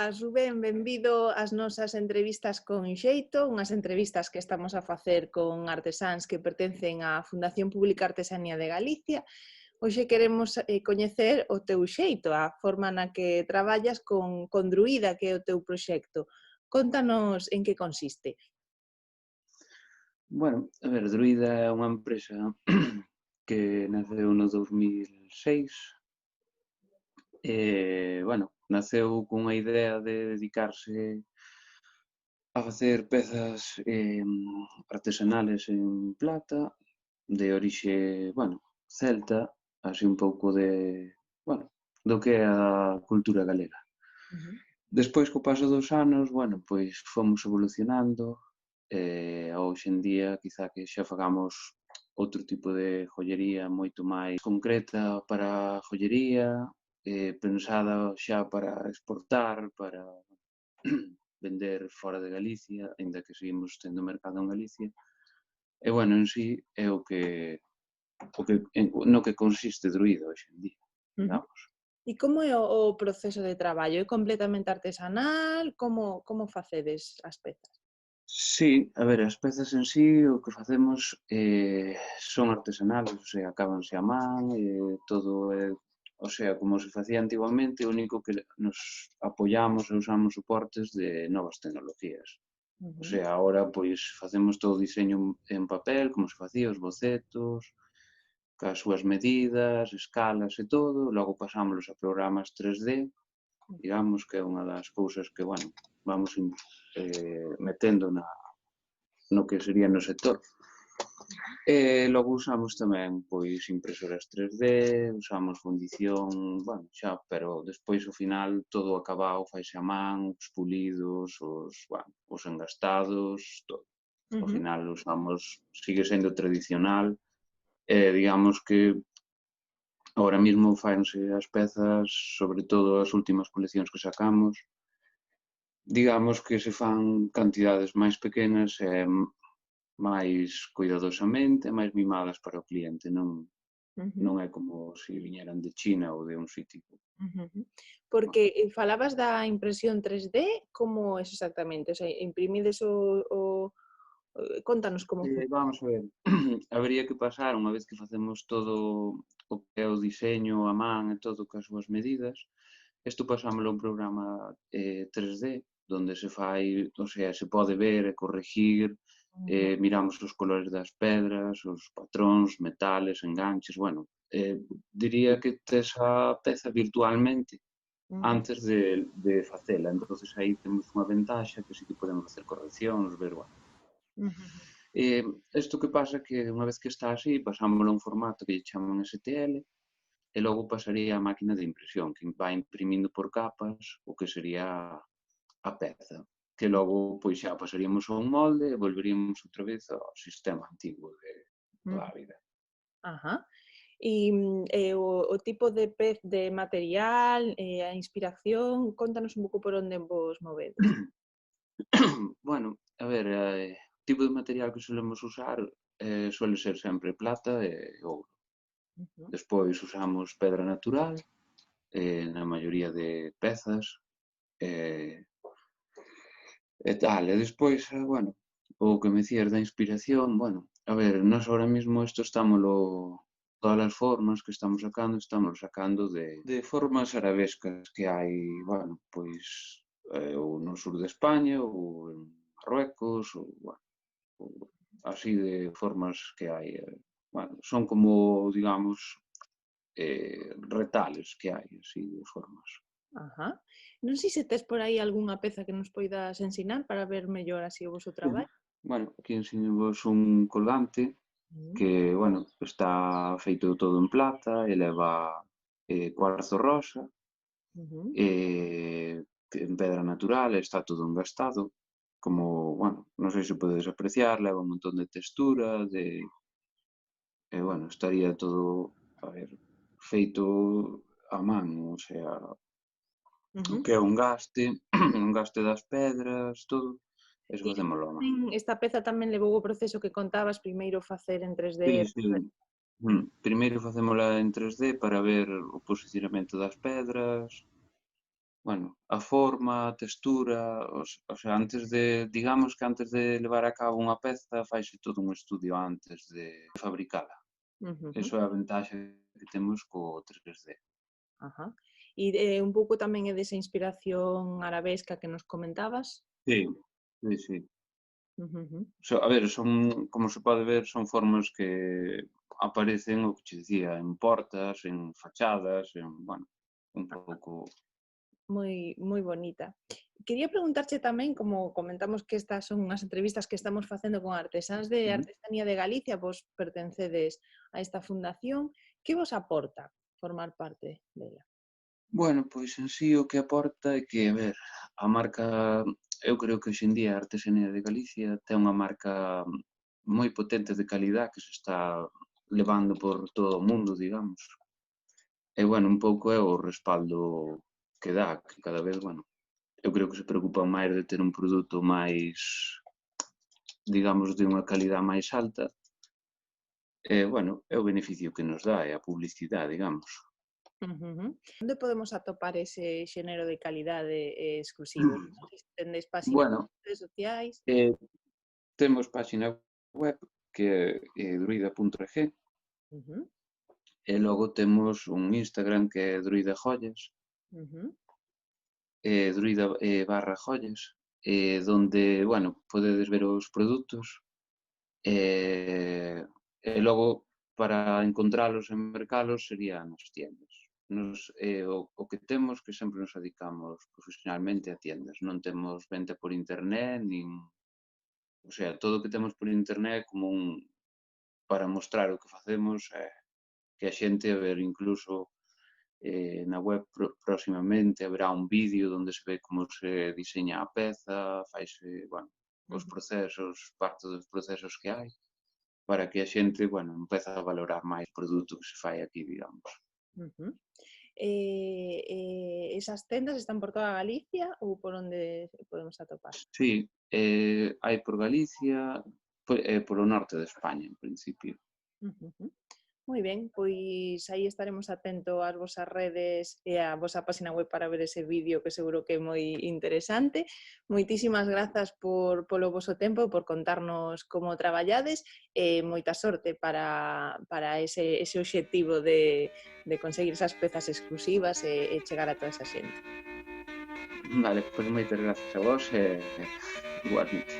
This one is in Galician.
boas, Rubén, benvido ás nosas entrevistas con Xeito, unhas entrevistas que estamos a facer con artesáns que pertencen á Fundación Pública Artesanía de Galicia. Hoxe queremos coñecer o teu xeito, a forma na que traballas con Druida, que é o teu proxecto. Contanos en que consiste. Bueno, a ver, Druida é unha empresa que naceu no 2006 e, bueno, naceu cunha idea de dedicarse a facer pezas artesanales en plata de orixe, bueno, celta, así un pouco de, bueno, do que é a cultura galega. Despois, co paso dos anos, bueno, pois fomos evolucionando e hoxe en día quizá que xa fagamos outro tipo de joyería moito máis concreta para a joyería, pensada xa para exportar, para vender fora de Galicia, aínda que seguimos tendo mercado en Galicia. E, bueno, en sí é no que consiste Druida hoxe en día, digamos. E como é o proceso de traballo? É completamente artesanal? Como facedes as pezas? Sí, a ver, as pezas en sí o que facemos son artesanales, o sea, acábanse a man, todo é, o sea, como se facía antiguamente, o único que nos apoiamos e usamos soportes de novas tecnologías. O sea, agora pois facemos todo o diseño en papel, como se facía, os bocetos, cas súas medidas, escalas e todo, logo pasámoslos a programas 3D, digamos que é unha das cousas que, bueno, vamos metendo no que sería no sector. E logo usamos tamén pois impresoras 3D, usamos fundición, bueno, xa, pero despois ao final todo acabado faise a man, os pulidos, os engastados, todo. Ao final usamos, sigue sendo tradicional, digamos que agora mesmo fáense as pezas, sobre todo as últimas coleccións que sacamos, digamos que se fan cantidades máis pequenas e máis cuidadosamente, máis mimadas para o cliente, non é como se viñeran de China ou de un sitio. Porque falabas da impresión 3D, como é exactamente? O sea, imprimides contanos como funciona. Vamos a ver, habería que pasar, unha vez que facemos todo o que é o diseño a man e todo cas súas medidas, isto pasámoslo a un programa 3D, donde se fai, o sea, se pode ver e corregir, miramos os colores das pedras, os patróns, metales, enganches, bueno, diría que tes a peza virtualmente antes de facela, entonces aí temos unha ventaxa que sí que podemos facer correccións, ver, bueno. Isto que pasa que unha vez que está así, pasámoslo a un formato que lle chaman STL e logo pasaría a máquina de impresión, que vai imprimindo por capas o que sería a peza, que logo pois xa pasaríamos a un molde e volveríamos outra vez ao sistema antigo de toda a vida. E o tipo de material, a inspiración, contanos un pouco por onde vos movedes. Bueno, a ver, o tipo de material que solemos usar suele ser sempre plata e ouro. Despois usamos pedra natural na maioría de pezas e tal. E despois, bueno, o que me dicías da inspiración, bueno, a ver, nós ahora mismo isto todas as formas que estamos sacando de formas arabescas que hai, bueno, pois ou no sur de España ou en Marruecos ou, bueno, así de formas que hai, bueno, son como, digamos, retales que hai, así de formas. Non sei se tes por aí algunha peza que nos poidas ensinar para ver mellor así o vosso traballo. Bueno, aquí ensinamos un colgante que, bueno, está feito todo en plata e leva cuarzo rosa, en pedra natural, está todo engastado, como, bueno, non sei se podes apreciar, leva un montón de textura, bueno, estaría todo, a ver, feito a man, o sea, o que é un gaste das pedras, todo, eso facémolo a man. Esta peza tamén levou o proceso que contabas, primeiro facer en 3D. Sí. Primeiro facémola en 3D para ver o posicionamento das pedras, bueno, a forma, a textura, o sea, digamos que antes de levar a cabo unha peza, faise todo un estudio antes de fabricala. Ujú, ujú. Iso é a ventaxe que temos co 3D. Ajá. E un pouco tamén é desa inspiración arabesca que nos comentabas? Sí, sí, sí. Ujú, ujú. A ver, como se pode ver, son formas que aparecen, o que che dicía, en portas, en fachadas, bueno, un pouco... Moi bonita. Quería preguntarche tamén, como comentamos que estas son unhas entrevistas que estamos facendo con artesáns de Ujú. Artesanía de Galicia, vos pertencedes a esta fundación, que vos aporta formar parte dela? Bueno, pois en sí o que aporta é que, a ver, a marca, eu creo que hoxe en día a Artesanía de Galicia ten unha marca moi potente de calidad que se está levando por todo o mundo, digamos. E, bueno, un pouco é o respaldo que dá, que cada vez, bueno, eu creo que se preocupan máis de ter un produto máis, digamos, de unha calidad máis alta. E, bueno, é o beneficio que nos dá, é a publicidade, digamos. Ujú, ujú. Onde podemos atopar ese xénero de calidade exclusivo? Non sei se tendes páxina web, Bueno, redes sociais. eh, temos páxina web que é druida.eg Ujú, e logo temos un Instagram que é druidajoias, ujú, druida /joias, donde, bueno, podedes ver os produtos e logo para encontralos e mercalos sería nas tiendas. O que temos que sempre nos dedicamos profesionalmente a tiendas, non temos venta por internet, nin, o sea, todo o que temos por internet é como para mostrar o que facemos, que a xente, a ver, incluso na web proximamente haberá un vídeo onde se ve como se diseña a peza, faise, bueno, os ujú, procesos, parte dos procesos que hai, para que a xente, bueno, empece a valorar máis o produto que se fai aquí, digamos. ujú. Esas tendas están por toda Galicia ou por onde podemos atopar? Sí, hai por Galicia, polo norte de España, en principio. Ujú, ujú. Moi ben, pois aí estaremos atentos ás vosas redes e á vosa página web para ver ese vídeo que seguro que é moi interesante. Moitísimas grazas polo voso tempo e por contarnos como traballades e moita sorte para ese obxectivo de conseguir esas pezas exclusivas e chegar a toda esa xente. Vale, pois moitas grazas a vos e igualmente.